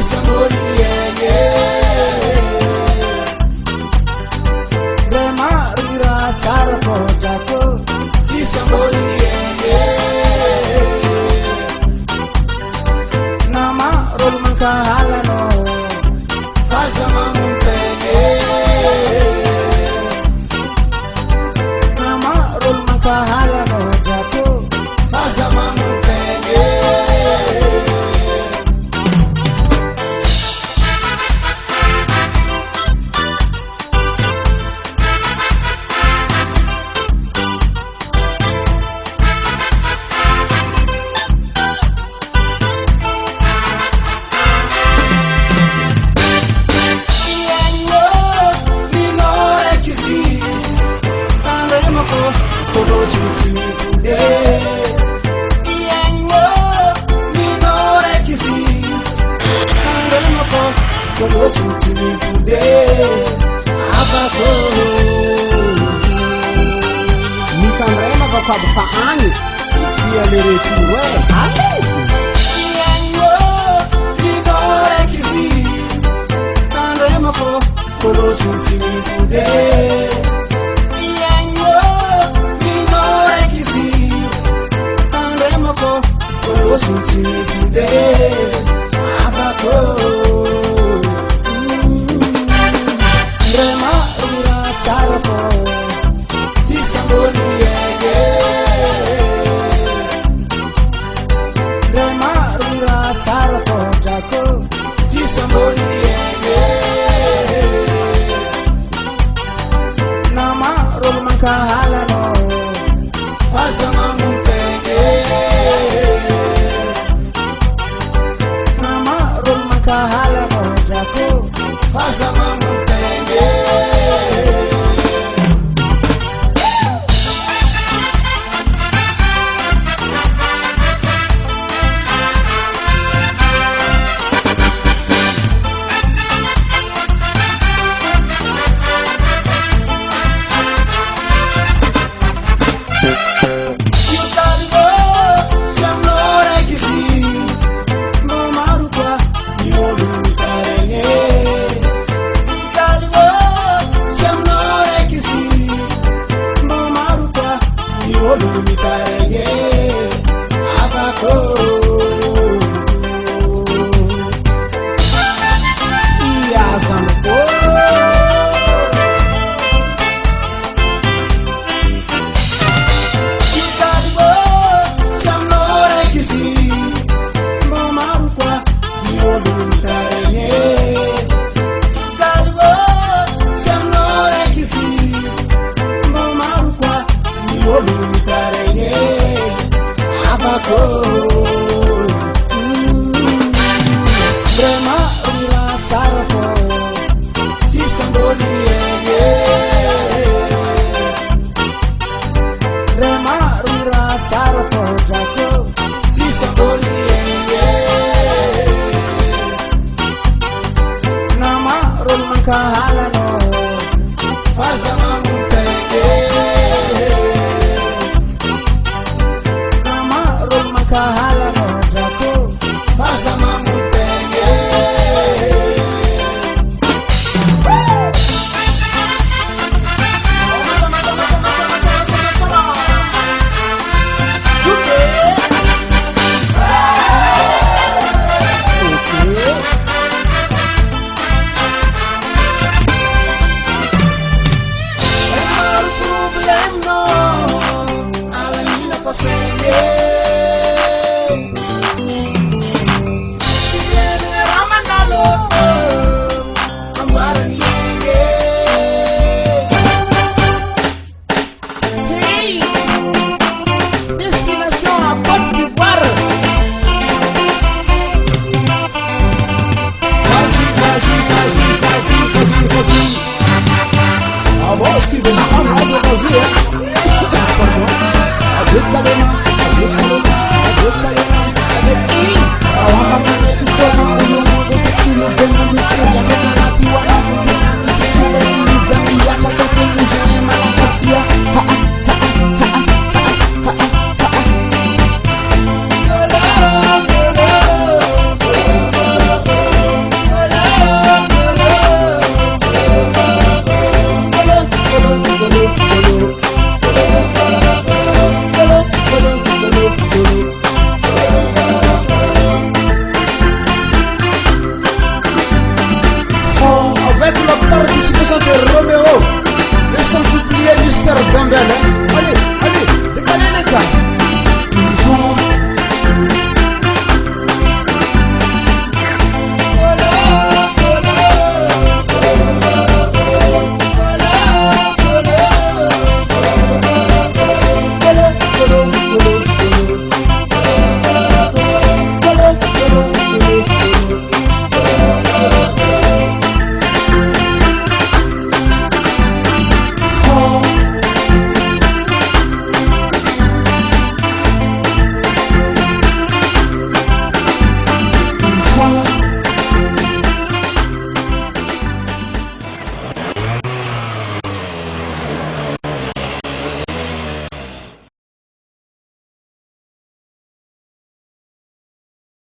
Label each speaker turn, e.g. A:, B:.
A: Sambolienge Rema rira tsara podrako Tsy sambolienge Nama rolo mankahalano Faza mamuntenge Nama rolo mankahalano Drako Faza mamuntenge
B: Mikamrema bakwaby fa agny sisy bia le retour alezy
A: Linorekizi Tandrema fo Kolosu tsinipude Linorekizi Tandrema fo Kolosu tsinipude Abako Rema rira tsara fo Tsy sambolienge Rema rira tsara fo Drako Tsy sambolienge Nama rolo mankahalano Faza mamuntenge Nama rolo mankahalano Drako Faza mamuntenge Rema rira tsara fo Tsy sambolienge Rema rira tsara fo Drako Tsy sambolienge Nama rolo mankahalano Faza mamuntenge Nama rolo mankahalano Drako Faza mamuntenge
B: Roméo, et sans oublier Mister Gambel, hein. Allez.